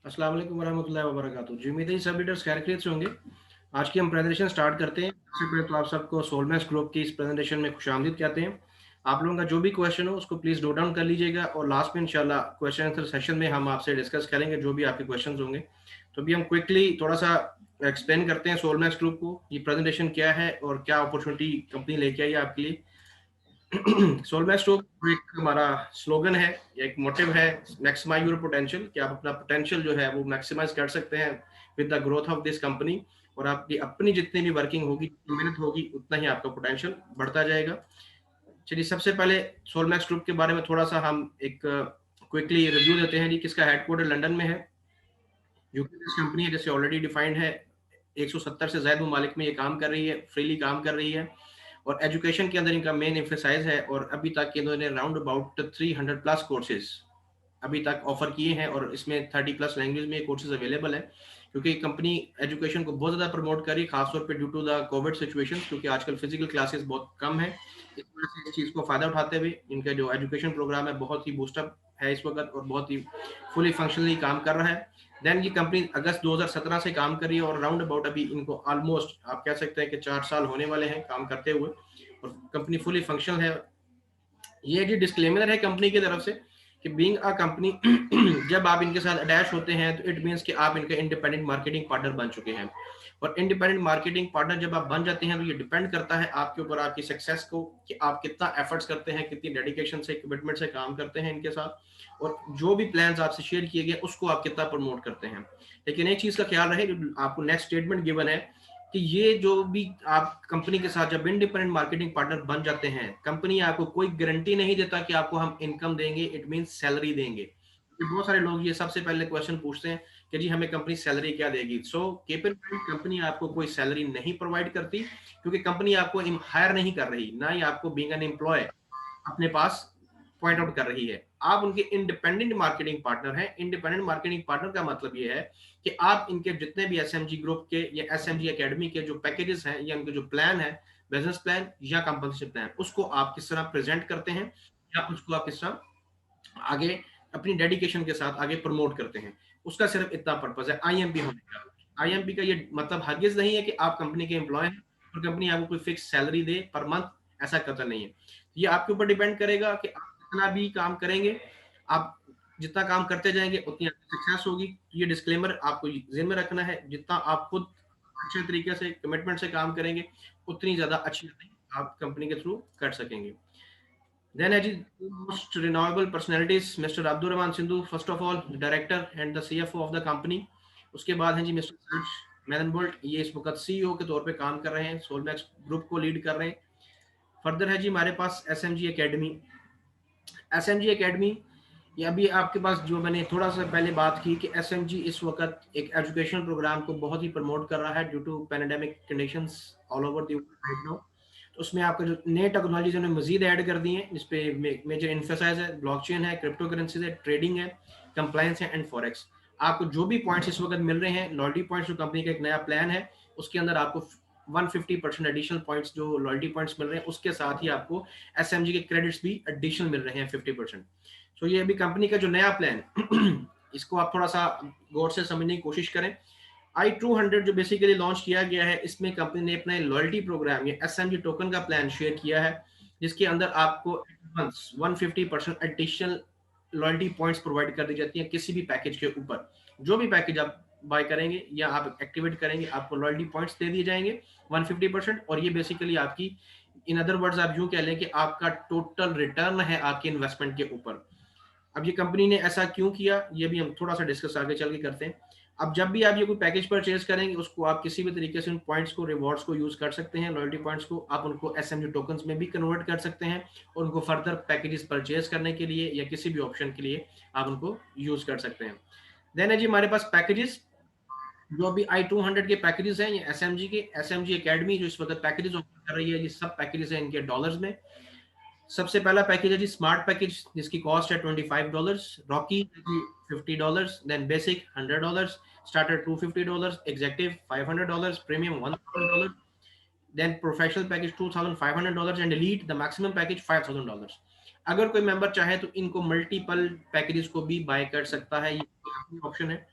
अस्सलाम वालेकुम वरहमतुल्लाहि वबरकातुहू। जी, उम्मीद है सब लीडर्स खैरियत से होंगे। आज की हम प्रेजेंटेशन स्टार्ट करते हैं। सबसे पहले तो आप सबको सोलमैक्स ग्रुप की इस प्रेजेंटेशन में खुशामदीद कहते हैं। आप लोगों का जो भी क्वेश्चन हो उसको प्लीज़ नोट डाउन कर लीजिएगा और लास्ट में इंशाल्लाह क्वेश्चन आंसर सेशन में हम आपसे डिस्कस करेंगे जो भी आपके क्वेश्चंस होंगे। तो अभी हम क्विकली थोड़ा-सा एक्सप्लेन करते हैं सोलमैक्स ग्रुप को, ये प्रेजेंटेशन क्या है और क्या अपॉर्चुनिटी कंपनी लेके आई है आपके लिए। सोलमैक्स ग्रुप एक हमारा स्लोगन है, एक मोटिव है, मैक्सिमाइज योर पोटेंशियल, कि आप अपना पोटेंशियल जो है वो मैक्सिमाइज कर सकते हैं with the growth of this company. और आपकी अपनी जितनी भी वर्किंग होगी, जितनी मेहनत होगी, उतना ही आपका पोटेंशियल बढ़ता जाएगा। चलिए, सबसे पहले सोलमैक्स ग्रुप के बारे में थोड़ा सा हम एक क्विकली रिव्यू देते हैं। जी, किसका हेडक्वार्टर लंदन में है, यूके बेस्ड कंपनी है, जैसे ऑलरेडी डिफाइंड है। 170 से ज्यादा ममालिक में ये काम कर रही है, फ्रीली काम कर रही है। और एजुकेशन के अंदर इनका मेन एम्फेसाइज है, और अभी तक इन्होंने राउंड अबाउट 300 प्लस कोर्सेज अभी तक ऑफर किए हैं, और इसमें 30 प्लस लैंग्वेज में कोर्सेज अवेलेबल है। क्योंकि कंपनी एजुकेशन को बहुत ज़्यादा प्रमोट कर रही है, खासतौर पे due to the Covid situation, क्योंकि आजकल फिजिकल क्लासेस बहुत कम है। इस वजह से इस चीज़ को फ़ायदा उठाते हुए इनका जो एजुकेशन प्रोग्राम है बहुत ही बूस्टअप है इस वक्त, और बहुत ही फुली फंक्शनली काम कर रहा है। देन ये कंपनी अगस्त 2017 से काम कर रही है, और राउंड अबाउट अभी इनको ऑलमोस्ट आप कह सकते हैं कि 4 साल होने वाले हैं काम करते हुए, और कंपनी फुली फंक्शनल है। ये जी डिस्क्लेमर है कंपनी की तरफ से कि बीइंग अ कंपनी जब आप इनके साथ अटैच होते हैं तो इट मींस कि आप इनके इंडिपेंडेंट मार्केटिंग पार्टनर बन चुके हैं। और इंडिपेंडेंट मार्केटिंग पार्टनर जब आप बन जाते हैं तो ये डिपेंड करता है आपके ऊपर, आपकी सक्सेस को, कि आप कितना एफर्ट्स करते हैं, कितनी डेडिकेशन से, कमिटमेंट से काम करते हैं इनके साथ, और जो भी प्लान्स आपसे शेयर किए गए उसको आप कितना प्रमोट करते हैं। लेकिन एक चीज का ख्याल रहे, जो आपको नेक्स्ट स्टेटमेंट गिवन है, कि ये जो भी आप कंपनी के साथ जब इंडिपेंडेंट मार्केटिंग पार्टनर बन जाते हैं, कंपनी आपको कोई गारंटी नहीं देता कि आपको हम इनकम देंगे, इट मींस सैलरी देंगे। क्योंकि बहुत सारे लोग ये सबसे पहले क्वेश्चन पूछते हैं कि जी हमें कंपनी सैलरी क्या देगी। So keep in mind, company आपको कोई सैलरी नहीं प्रोवाइड करती, क्योंकि कंपनी आपको हायर नहीं कर रही, ना ही आपको बीइंग एन एम्प्लॉय अपने पास पॉइंट आउट कर रही है। आप उनके इंडिपेंडेंट मार्केटिंग पार्टनर हैं। इंडिपेंडेंट मार्केटिंग पार्टनर का मतलब ये है कि आप इनके जितने भी एसएमजी ग्रुप के या एसएमजी एकेडमी के जो पैकेजेस हैं, या उनके जो प्लान है, बिजनेस प्लान या कंपनसेशन प्लान, उसको आप किस तरह प्रेजेंट करते हैं, या उसको आप किस तरह आगे अपनी डेडिकेशन के साथ आगे प्रमोट करते हैं, उसका सिर्फ इतना पर्पज है आईएमपी होने का। आईएमपी का ये मतलब हरगिज नहीं है कि आप कंपनी के एम्प्लॉय हैं और कंपनी आपको कोई फिक्स सैलरी दे पर मंथ, ऐसा कतई नहीं है। ये आपके ऊपर डिपेंड करेगा कि आप कितना भी काम करेंगे, आप जितना काम करते जाएंगे उतनी आपकी सक्सेस होगी। ये डिस्क्लेमर आपको जेहन में रखना है, जितना आप खुद अच्छे तरीके से कमिटमेंट से काम करेंगे, उतनी ज्यादा अच्छी आप कंपनी के थ्रू कर सकेंगे। Then है जी most renewable personalities mister Abdul Rahman Sindhu, first of all director and the CFO of the company. उसके बाद हैं जी मिस्टर सर्ज मैननबोल्ट, ये इस वक्त सीईओ के तौर पे काम कर रहे हैं, सोलमैक्स ग्रुप को लीड कर रहे हैं। फर्दर है जी हमारे पास एसएमजी एकेडमी। एसएमजी एकेडमी, ये अभी आपके पास जो मैंने थोड़ा सा पहले बात की कि एसएमजी इस वक्त एक एजुकेशन प्रोग्राम को बहुत ही प्रमोट कर रहा है due to pandemic conditions all over the right now. तो उसमें आपका जो नए टेक्नोलॉजीज उन्होंने मजीद ऐड कर दी है, जिसपे मेजर इन्फोसाइज है, ब्लॉकचेन है, क्रिप्टो करेंसीज है, ट्रेडिंग है, कंप्लायंस है एंड फॉरेक्स। आपको जो भी पॉइंट्स इस वक्त मिल रहे हैं, लॉयल्टी पॉइंट्स जो कंपनी का एक नया प्लान है, उसके अंदर आपको 150% एडिशनल पॉइंट्स जो लॉयल्टी पॉइंट्स मिल रहे हैं, उसके साथ ही आपको एसएमजी के क्रेडिट्स भी एडिशनल मिल रहे हैं 50%। सो ये अभी कंपनी का जो नया प्लान इसको आप थोड़ा सा गौर से समझने की कोशिश करें। i200 जो बेसिकली लॉन्च किया गया है, इसमें कंपनी ने अपना लॉयल्टी प्रोग्राम या एसएमजी टोकन का प्लान शेयर किया है, जिसके अंदर आपको 150% एडिशनल लॉयल्टी पॉइंट्स प्रोवाइड कर दी जाती है किसी भी पैकेज के ऊपर। जो भी पैकेज आप बाय करेंगे या आप एक्टिवेट करेंगे, आपको लॉयल्टी पॉइंट्स दे दिए जाएंगे 150%। और ये बेसिकली आपकी, इन अदर वर्ड्स आप यूं कह लें कि आपका टोटल रिटर्न है आपके इन्वेस्टमेंट के ऊपर। अब ये कंपनी ने ऐसा क्यों किया, ये भी हम थोड़ा सा डिस्कस आगे चल के करते हैं। अब जब भी आप ये कोई पैकेज परचेज करेंगे, उसको आप किसी भी तरीके से उन पॉइंट्स को, रिवॉर्ड्स को यूज कर सकते हैं। लॉयल्टी पॉइंट्स को आप उनको एसएमजी टोकन्स में भी कन्वर्ट कर सकते हैं, और उनको फर्दर पैकेजेस परचेज करने के लिए या किसी भी ऑप्शन के लिए आप उनको यूज कर सकते हैं। देन है जी हमारे पास पैकेजेस, जो अभी i200 के पैकेजेस हैं, ये एसएमजी के, एसएमजी एकेडमी जो इस वक्त पैकेजेस ऑफर कर रही है, ये सब पैकेजेस हैं इनके डॉलर्स में। सबसे पहला पैकेज है जी स्मार्ट पैकेज, जिसकी कॉस्ट है $25, rookie $50, then basic $100, starter $250, executive $500, premium $1000, then professional package $2500 and elite the maximum package $5000। अगर कोई मेंबर चाहे तो इनको मल्टीपल पैकेजेस को भी बाय कर सकता है, ये ऑप्शन है।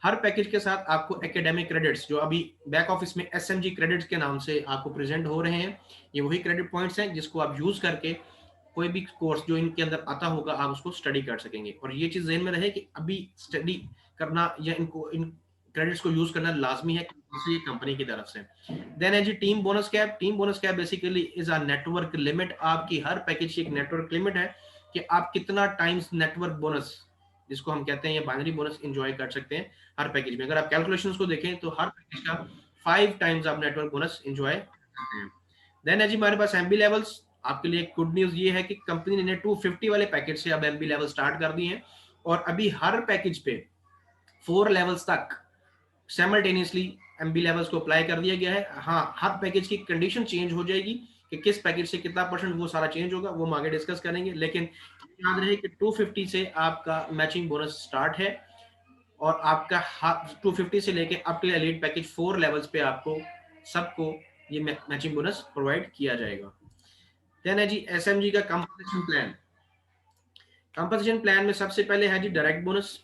हर पैकेज के साथ आपको एकेडमिक क्रेडिट्स, जो अभी बैक ऑफिस में SMG क्रेडिट्स के नाम से आपको प्रेजेंट हो रहे हैं, ये वही क्रेडिट पॉइंट्स हैं जिसको आप यूज करके कोई भी कोर्स जो इनके अंदर आता होगा आप उसको स्टडी कर सकेंगे। और ये चीज ध्यान में रहे कि अभी स्टडी करना या इनको इन क्रेडिट्स को यूज करना लाजमी है किसी कंपनी की तरफ से। देन है जी team bonus cap. Team bonus cap basically is a network limit. आपकी हर पैकेज की एक नेटवर्क लिमिट है कि आप कितना टाइम्स नेटवर्क बोनस, जिसको हम कहते हैं ये बाइनरी बोनस, एंजॉय कर सकते हैं हर पैकेज में। अगर आप कैलकुलेशंस को देखें तो हर पैकेज का 5 टाइम्स आप नेटवर्क बोनस एंजॉय करते हैं। देन है जी हमारे पास एमबी लेवल्स। आपके लिए गुड न्यूज ये है कि कंपनी ने 250 वाले पैकेज से अब एमबी लेवल स्टार्ट कर दिए हैं और अभी हर पैकेज पे 4 लेवल्स तक साइमल्टेनियसली एमबी लेवल्स को अप्लाई कर दिया गया है। हाँ, हर पैकेज की कंडीशन चेंज हो जाएगी कि किस पैकेज से कितना परसेंट, वो सारा चेंज होगा, वो हम आगे डिस्कस करेंगे। लेकिन याद रहे कि 250 से आपका मैचिंग बोनस स्टार्ट है और आपका 250 से लेके up to elite package 4 levels पे आपको सबको ये मैचिंग बोनस प्रोवाइड किया जाएगा। देन है जी एसएमजी का कंपनसेशन प्लान। कंपनसेशन प्लान में सबसे पहले है जी डायरेक्ट बोनस,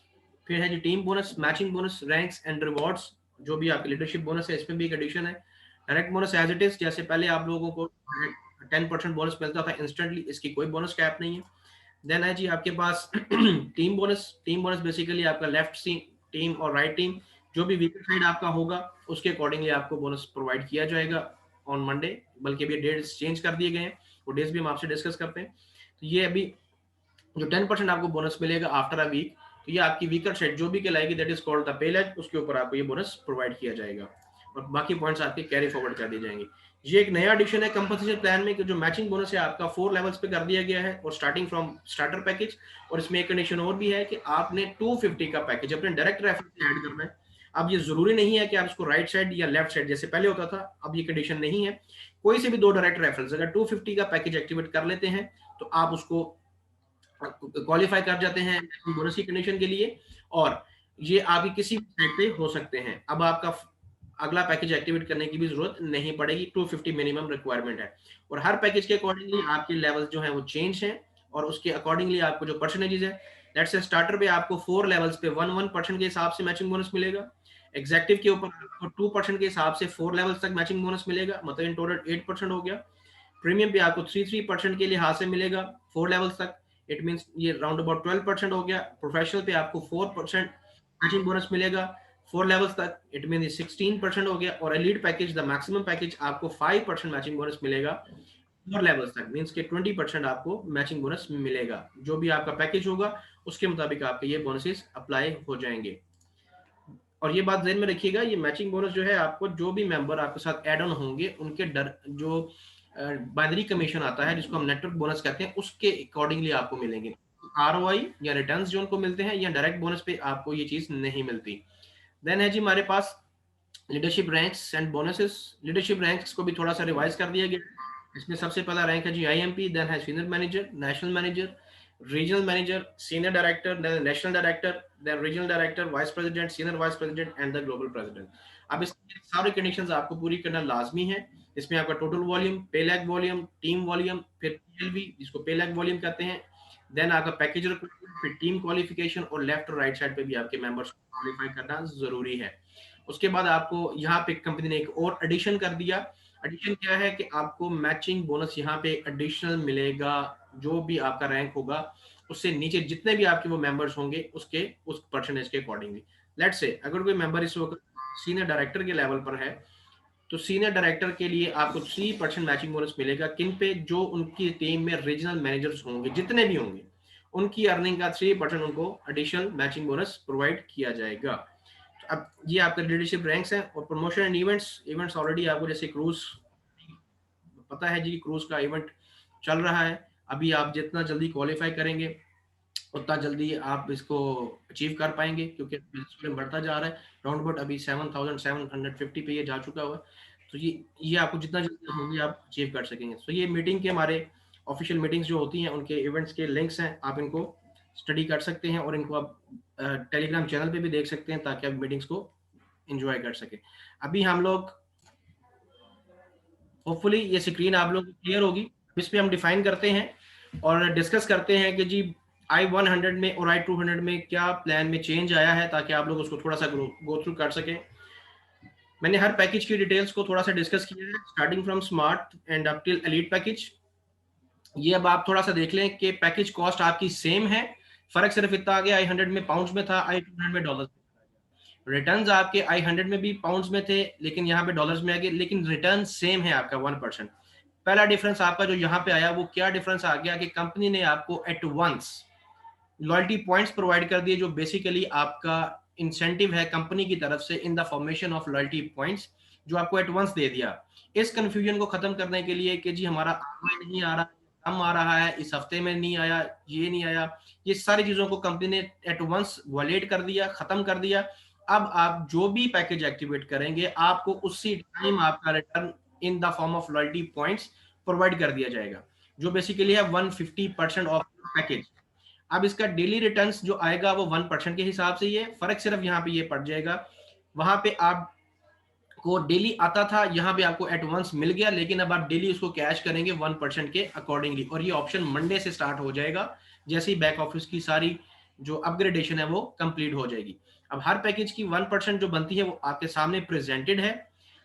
फिर है जी team bonus, matching bonus, ranks and rewards, जो भी आपकी लीडरशिप बोनस है इसमें भी एक एडिशन है। Direct bonus as it is, जैसे पहले आप लोगों को 10% बोनस मिलता था इंस्टेंटली, इसकी कोई बोनस कैप नहीं है। देन है जी आपके पास team bonus. Team bonus basically आपका लेफ्ट टीम और राइट टीम, जो भी वीकर साइड आपका होगा उसके अकॉर्डिंगली आपको बोनस प्रोवाइड किया जाएगा ऑन मंडे। बल्कि अभी डेट्स चेंज कर दिए गए हैं, वो डेट्स भी हम आपसे डिस्कस करते हैं। तो ये अभी जो 10% आपको बोनस मिलेगा आफ्टर अ वीक, तो ये आपकी वीकर साइड जो भी कहलाएगी, that is called the Pelé's, उसके ऊपर आपको ये बोनस प्रोवाइड किया जाएगा और बाकी पॉइंट्स आपके कैरी फॉरवर्ड कर दिए जाएंगे। ये एक नया एडिशन है कंपनसेशन प्लान में कि जो मैचिंग बोनस है आपका 4 लेवल्स पे कर दिया गया है और स्टार्टिंग फ्रॉम स्टार्टर पैकेज। और इसमें एक कंडीशन और भी है कि आपने 250 का पैकेज अपने डायरेक्ट रेफरल ऐड करना है। अब ये जरूरी नहीं है कि आप इसको राइट साइड या लेफ्ट साइड जैसे पहले होता था, अब ये कंडीशन नहीं है। कोई से भी 2 डायरेक्ट रेफरल्स अगर 250 का पैकेज एक्टिवेट कर लेते हैं तो आप उसको क्वालिफाई कर जाते हैं बोनस की कंडीशन के लिए, और ये आपकी किसी भी साइड पे हो सकते हैं। अब आपका अगला पैकेज एक्टिवेट करने की भी जरूरत नहीं पड़ेगी, 250 मिनिमम रिक्वायरमेंट है। और हर पैकेज के अकॉर्डिंगली आपके लेवल्स जो है वो चेंज है और उसके अकॉर्डिंगली आपको जो परसेंटेज है, लेट्स से स्टार्टर पे आपको 4 लेवल्स पे 1% के हिसाब से मैचिंग बोनस मिलेगा। एग्जेक्टिव के ऊपर आपको 2% के हिसाब से 4 लेवल्स तक मैचिंग बोनस मिलेगा, मतलब इन टोटल 8% हो गया। प्रीमियम पे आपको 3% के लिहाज से मिलेगा 4 लेवल्स तक, इट मींस ये राउंड अबाउट 12% हो गया। प्रोफेशनल पे आपको 4% मैचिंग बोनस मिलेगा 4 लेवल्स तक, इट मीन 16% हो गया। और elite package, the maximum package, आपको 5% मैचिंग बोनस मिलेगा 4 लेवल्स तक, मींस के 20% आपको मैचिंग बोनस मिलेगा। जो भी आपका पैकेज होगा उसके मुताबिक आपके ये बोनसेस अप्लाई हो जाएंगे। और ये बात ध्यान में रखिएगा, ये मैचिंग बोनस जो है आपको जो भी मेंबर आपके साथ ऐड ऑन होंगे उनके डर जो बाइनरी कमीशन आता है जिसको हम नेटवर्क बोनस कहते हैं उसके अकॉर्डिंगली आपको मिलेंगे। आरओआई या रिटर्न्स जो उनको मिलते हैं या डायरेक्ट बोनस पे आपको ये चीज नहीं मिलती। देन है जी हमारे पास leadership ranks and bonuses. Leadership ranks को भी थोड़ा सा रिवाइज कर दिया गया। इसमें सबसे पहला रैंक है जी आईएमपी, देन है senior manager, national manager, regional manager, senior director, then national director, then regional director, vice president, senior vice president and the global president. अब इस सारे कंडीशंस आपको पूरी करना लाजमी है। इसमें आपका टोटल वॉल्यूम, पे लैग वॉल्यूम, टीम वॉल्यूम, फिर पीएलवी जिसको पे लैग वॉल्यूम कहते हैं, देन आपका पैकेज रिक्वायरमेंट, फिर टीम क्वालिफिकेशन और लेफ्ट और राइट साइड पे भी आपके मेंबर्स को क्वालिफाई करना जरूरी है। उसके बाद आपको यहाँ पे कंपनी ने एक और एडिशन कर दिया। एडिशन क्या है कि आपको मैचिंग बोनस यहाँ पे एडिशनल मिलेगा, जो भी आपका रैंक होगा उससे नीचे जितने भी आपके वो मेंबर्स होंगे उसके उस परसेंटेज के अकॉर्डिंगली। लेट्स से अगर कोई मेंबर इस वक्त सीनियर डायरेक्टर के लेवल पर है तो सीनियर डायरेक्टर के लिए आपको 3% मैचिंग बोनस मिलेगा। किन पे? जो उनकी टीम में रीजनल मैनेजर्स होंगे, जितने भी होंगे उनकी अर्निंग का 3% उनको एडिशनल मैचिंग बोनस प्रोवाइड किया जाएगा। अब ये आपके लीडरशिप रैंक्स हैं। और promotion and events, events already आपको जैसे क्रूज पता है जी, क्रूज का इवेंट चल रहा है। अभी आप जितना जल्दी क्वालिफाई करेंगे उतना जल्दी आप इसको अचीव कर पाएंगे, क्योंकि स्टूडेंट बढ़ता जा रहा है। राउंड अबाउट अभी 7750 पे ये जा चुका हुआ है। तो ये आपको जितना जल्दी होगी आप अचीव कर सकेंगे। तो ये मीटिंग के हमारे ऑफिशियल मीटिंग्स जो होती हैं उनके इवेंट्स के लिंक्स हैं, आप इनको स्टडी कर सकते हैं और इनको आप टेलीग्राम चैनल पे भी देख सकते हैं ताकि आप मीटिंग्स को एंजॉय कर सके। अभी हम लोग होपफुली ये स्क्रीन आप लोग क्लियर होगी। इस पे हम डिफाइन करते हैं और डिस्कस करते हैं कि जी I100 में और I200 में क्या प्लान में चेंज आया है, ताकि आप लोग उसको थोड़ा सा गो थ्रू कर सकें। मैंने हर पैकेज की डिटेल्स को थोड़ा सा डिस्कस किया है, starting from smart and up till elite package. ये अब आप थोड़ा सा देख लें कि पैकेज कॉस्ट आपकी सेम है, फर्क सिर्फ इतना आ गया, I100 में पाउंड्स में था, I200 में डॉलर्स में। रिटर्न्स आपके I100 में भी पाउंड्स में थे, लेकिन यहाँ पे डॉलर्स में आ गए, लेकिन रिटर्न सेम है आपका 1%। पहला डिफरेंस आपका जो यहाँ पे आया, वो क्या डिफरेंस आ गया कि कंपनी ने आपको at once loyalty points provide कर दिए, जो बेसिकली आपका इंसेंटिव है कंपनी की तरफ से in the formation of loyalty points, जो आपको एट वंस दे दिया। इस कंफ्यूजन को खत्म करने के लिए कि जी हमारा आरओआई नहीं आ रहा, कम आ रहा है, इस हफ्ते में नहीं आया, ये नहीं आया, ये सारी चीजों को कंपनी ने एट वंस वॉलेट कर दिया, खत्म कर दिया। अब आप जो भी पैकेज एक्टिवेट करेंगे, आपको उसी टाइम आपका return in the form of loyalty points provide कर दिया जाएगा, जो बेसिकली है 150% ऑफ पैकेज। अब इसका डेली रिटर्न्स जो आएगा वो 1% के हिसाब से, ये फर्क सिर्फ यहाँ पे ये पड़ जाएगा। वहां पे आप को डेली आता था, यहाँ पे आपको एट वंस मिल गया, लेकिन अब आप डेली उसको कैश करेंगे 1% के अकॉर्डिंगली, और ये ऑप्शन मंडे से स्टार्ट हो जाएगा, जैसे ही बैक ऑफिस की सारी जो अपग्रेडेशन है वो कंप्लीट हो जाएगी। अब हर पैकेज की 1% जो बनती है वो आपके सामने प्रेजेंटेड है।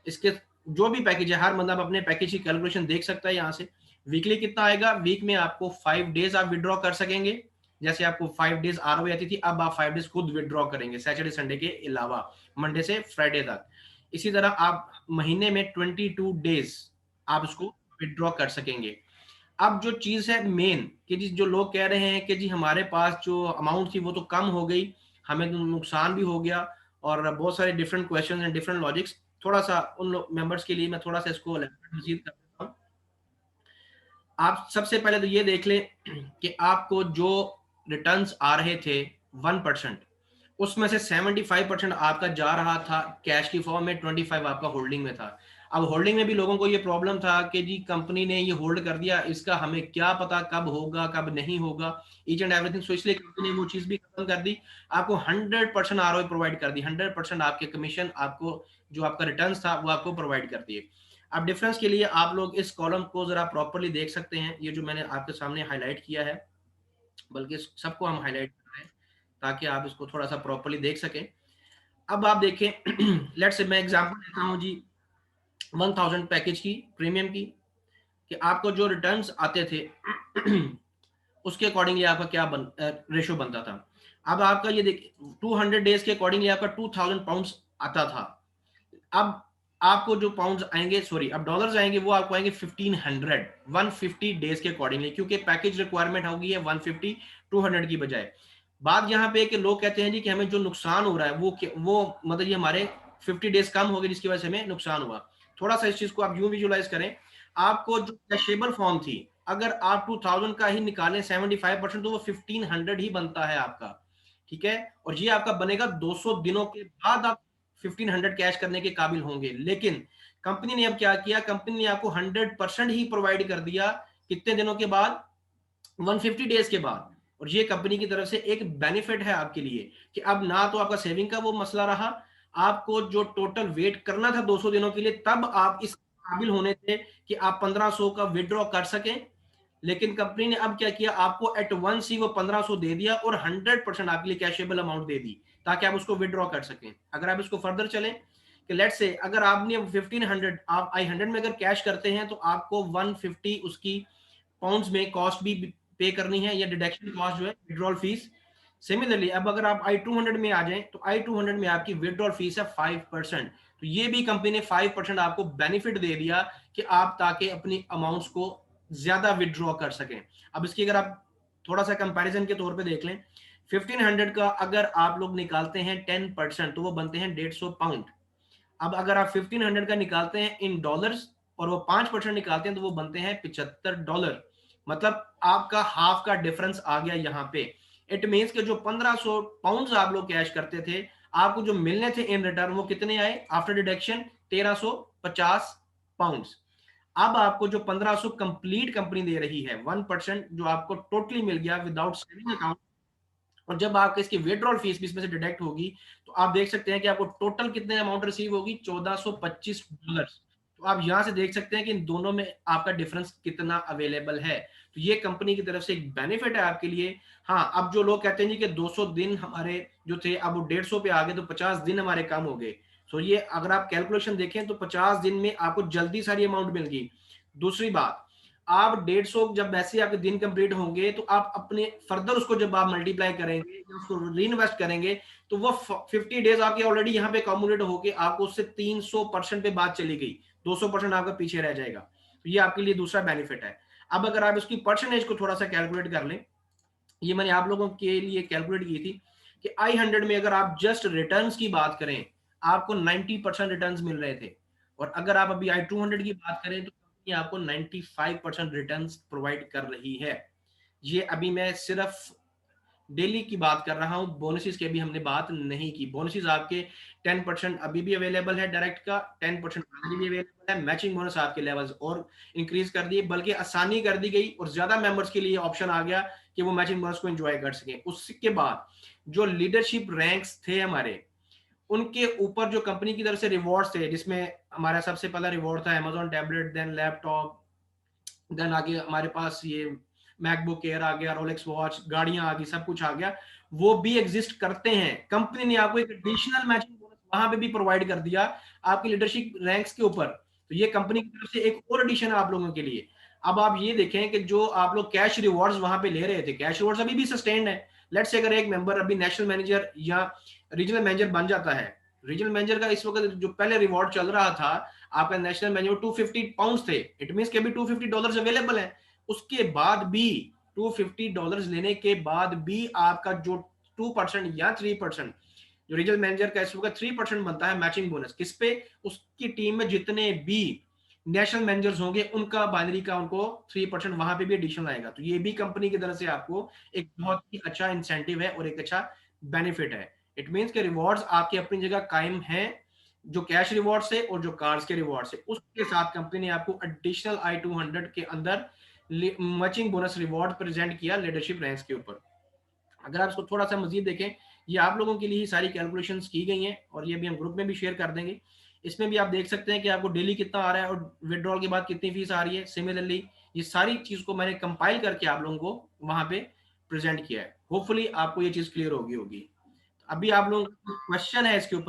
इसके जो भी पैकेज है, हर बंदा अपने पैकेज की कैलकुलेशन देख सकता है यहाँ से। वीकली कितना आएगा, वीक में आपको 5 डेज आप विड्रॉ कर सकेंगे। जैसे आपको 5 डेज आरओआई आती थी, अब आप 5 डेज खुद विड्रॉ करेंगे, सैटरडे संडे के अलावा, मंडे से फ्राइडे तक। इसी तरह आप महीने में 22 डेज आप उसको विड्रॉ कर सकेंगे। अब जो चीज है मेन, कि जी जो लोग कह रहे हैं कि जी हमारे पास जो अमाउंट थी वो तो कम हो गई, हमें तो नुकसान भी हो गया, और बहुत सारे different question and different logics, थोड़ा सा उन मेंबर्स के लिए मैं थोड़ा सा इसको मजीद कर देता हूँ। आप सबसे पहले तो ये देख लें कि आपको जो रिटर्न्स आ रहे थे 1%, उसमें से 75% आपका जा रहा था कैश की फॉर्म में, 25 आपका होल्डिंग में था। अब होल्डिंग में भी लोगों को ये प्रॉब्लम था कि जी कंपनी ने ये होल्ड कर दिया, इसका हमें क्या पता कब होगा कब नहीं होगा, ईच एंड एवरीथिंग। सो इसलिए कंपनी ने वो चीज भी खत्म कर दी, आपको 100% आरओआई प्रोवाइड कर दी, 100% आपके कमीशन, आपको जो आपका रिटर्न था वो आपको प्रोवाइड कर दिए। अब डिफरेंस के लिए आप लोग इस कॉलम को जरा प्रॉपरली देख सकते हैं, ये जो मैंने आपके सामने हाईलाइट किया है, बल्कि सबको हम हाईलाइट कर रहे हैं ताकि आप इसको थोड़ा सा प्रॉपरली देख सकें। अब आप देखें लेट्स से मैं एग्जांपल लेता हूं जी 1000 पैकेज की प्रीमियम की, कि आपको जो रिटर्न्स आते थे उसके अकॉर्डिंगली आपका क्या रेशो बनता था। अब आपका ये देख 200 डेज के अकॉर्डिंगली आपका 2000 पाउंड्स आता था। अब आपको जो पाउंड्स आएंगे, सॉरी अब डॉलर्स आएंगे, वो आपको आएंगे 1500 150 डेज के अकॉर्डिंगली, क्योंकि पैकेज रिक्वायरमेंट होगी है 150 200 की बजाय। बात यहाँ पे कि लोग कहते हैं जी कि हमें जो नुकसान हो रहा है वो मतलब ये हमारे 50 डेज कम हो गए, जिसकी वजह से हमें नुकसान हुआ। थोड़ा सा इस चीज को आप यूं विजुलाइज करें, आपको जो कैशेबल फॉर्म थी, अगर आप 2000 का ही निकालें 75%, तो वो 1500 ही बनता है आपका, ठीक है। और ये आपका बनेगा 200 दिनों के बाद आप 1500 कैश करने के काबिल होंगे। लेकिन कंपनी ने अब क्या किया, कंपनी ने आपको 100% ही प्रोवाइड कर दिया, कितने दिनों के बाद, 150 डेज के बाद। और ये कंपनी की तरफ से एक बेनिफिट है आपके लिए, कि अब ना तो आपका सेविंग का वो मसला रहा, आपको जो टोटल वेट करना था 200 दिनों के लिए, तब आप इस काबिल होने थे कि आप 1500 का विड्रॉ कर सकें। लेकिन कंपनी ने अब क्या किया, आपको एट वंस ही वो 1500 दे दिया, और 100% आपके लिए कैशेबल अमाउंट दे दी, ताकि आप उसको विड्रॉ कर सकें। अगर आप इसको फर्दर चलें कि लेट्स से अगर आपने 1500 आप I100 में अगर कैश करते हैं, तो आपको 150 उसकी पाउंड्स में कॉस्ट भी पे करनी है, या डिडक्शन कॉस्ट जो है विड्रॉल फीस। सिमिलरली अब अगर आप I200 में आ जाएं, तो I200 में आपकी विड्रॉल फीस है 5%। तो ये भी कंपनी ने 5% आपको बेनिफिट दे दिया, कि आप ताकि अपनी अमाउंट्स को ज्यादा विड्रॉ कर सकें। अब इसकी अगर आप थोड़ा सा कंपैरिजन के तौर पे देख लें, 1500 का अगर आप लोग निकालते हैं 10%, तो वो बनते हैं 150 पाउंड। अब अगर आप 1500 का निकालते हैं इन डॉलर्स, और वो 5% निकालते हैं, तो वो बनते हैं $75। मतलब आपका हाफ का डिफरेंस आ गया यहाँ पे। इट मीन्स कि जो 1500 पाउंड आप लोग कैश करते थे, आपको जो मिलने थे इन रिटर्न, वो कितने आए आफ्टर डिडक्शन, 1350 पाउंड। अब आपको जो 1500 कंप्लीट कंपनी दे रही है 1%, जो आपको टोटली मिल गया विदाउट सेविंग अकाउंट, और जब आपके इसकी विड्रॉल फीस भी इसमें से डिडक्ट होगी, तो आप देख सकते हैं कि आपको टोटल कितने अमाउंट रिसीव होगी, $1425। तो आप यहां से देख सकते हैं कि इन दोनों में आपका डिफरेंस कितना अवेलेबल है। तो ये कंपनी की तरफ से एक बेनिफिट है आपके लिए। हाँ, अब जो लोग कहते हैं जी कि 200 दिन हमारे जो थे अब वो 150 पे आ गए, तो 50 दिन हमारे कम हो गए। तो ये अगर आप कैलकुलेशन देखें तो 50 दिन में आपको जल्दी सारी अमाउंट मिल गई। दूसरी बात, आप 150 जब वैसे ही आपके दिन कंप्लीट होंगे, तो आप अपने फर्दर उसको जब आप मल्टीप्लाई करेंगे या उसको री-इन्वेस्ट करेंगे, तो वो 50 डेज आपके ऑलरेडी यहाँ पे अकोमोडेट होके आपको उससे 300% पे बात चली गई, 200% आपका पीछे रह जाएगा। तो ये आपके लिए दूसरा बेनिफिट है। अब अगर आप इसकी परसेंटेज को थोड़ा सा कैलकुलेट कर लें, ये मैंने आप लोगों के लिए कैलकुलेट की थी कि आई 100 में अगर आप जस्ट रिटर्न्स की बात करें, आपको 90% रिटर्न्स मिल रहे थे। और अगर आप अभी आई 200 की बात करें तो कंपनी आपको 95% रिटर्न्स प्रोवाइड कर रही है। ये अभी मैं सिर्फ डेली की बात कर रहा हूं, बोनसेस की अभी हमने बात नहीं की। बोनसेस आपके 10% अभी भी अवेलेबल है डायरेक्ट का, 10% आज भी अवेलेबल है। मैचिंग बोनस आपके लेवल्स और इंक्रीज कर दिए, बल्कि आसानी कर दी गई और ज्यादा मेंबर्स के लिए ऑप्शन आ गया कि वो मैचिंग बोनस को एंजॉय कर सकें। उसके बाद जो लीडरशिप रैंक्स थे हमारे, उनके ऊपर जो कंपनी की तरफ से रिवॉर्ड्स थे, जिसमें हमारा सबसे पहला रिवॉर्ड था Amazon tablet, then laptop, then आगे हमारे पास ये मैकबुक एयर आ गया, रोलेक्स वॉच, गाड़ियां आ गई, सब कुछ आ गया। वो भी एग्जिस्ट करते हैं। कंपनी ने आपको एक एडिशनल मैचिंग बोनस वहां पे भी प्रोवाइड कर दिया आपकी लीडरशिप रैंक्स के ऊपर। तो ये कंपनी की तरफ से एक और एडिशन है आप लोगों के लिए। अब आप ये देखें कि जो आप लोग कैश रिवॉर्ड्स वहां पे ले रहे थे, कैश रिवॉर्ड्स अभी भी सस्टेन्ड है। लेट्स से अगर एक मेंबर अभी नेशनल मैनेजर या रीजनल मैनेजर बन जाता है, रीजनल मैनेजर का इस वक्त जो पहले रिवॉर्ड चल रहा था, आपका नेशनल मैनेजर 250 पाउंड थे, इट मीन के अभी $250 अवेलेबल है। उसके बाद भी $250 लेने के बाद भी आपका जो 2% या 3%, जो रीजनल मैनेजर का इस वक्त 3% बनता है मैचिंग बोनस, किस पे? उसकी टीम में जितने भी नेशनल मैनेजर्स होंगे उनका बाइनरी का उनको 3% वहां पे भी एडिशन आएगा। तो ये भी कंपनी की तरफ से आपको एक बहुत ही अच्छा इंसेंटिव है और एक अच्छा बेनिफिट है। इट मीन्स के रिवॉर्ड्स आपकी अपनी जगह कायम है, जो कैश रिवॉर्ड से और जो कार्ड्स के रिवॉर्ड से, उसके साथ कंपनी ने आपको एडिशनल आई 200 के अंदर मैचिंग बोनस रिवॉर्ड प्रेजेंट किया लीडरशिप रैंक्स के ऊपर। अगर आप इसको थोड़ा सा मजीद देखें, ये आप लोगों के लिए ही सारी कैलकुलेशंस की गई हैं और ये भी हम ग्रुप में भी शेयर कर देंगे। इसमें भी आप देख सकते हैं कि आपको डेली कितना आ रहा है और विड्रॉल के बाद कितनी फीस आ रही है। सिमिलरली ये सारी चीज को मैंने कंपाइल करके आप लोगों को वहां पे प्रेजेंट किया है। होपफुली आपको ये चीज क्लियर होगी होगी। अभी आप लोगों का क्वेश्चन है इसके ऊपर?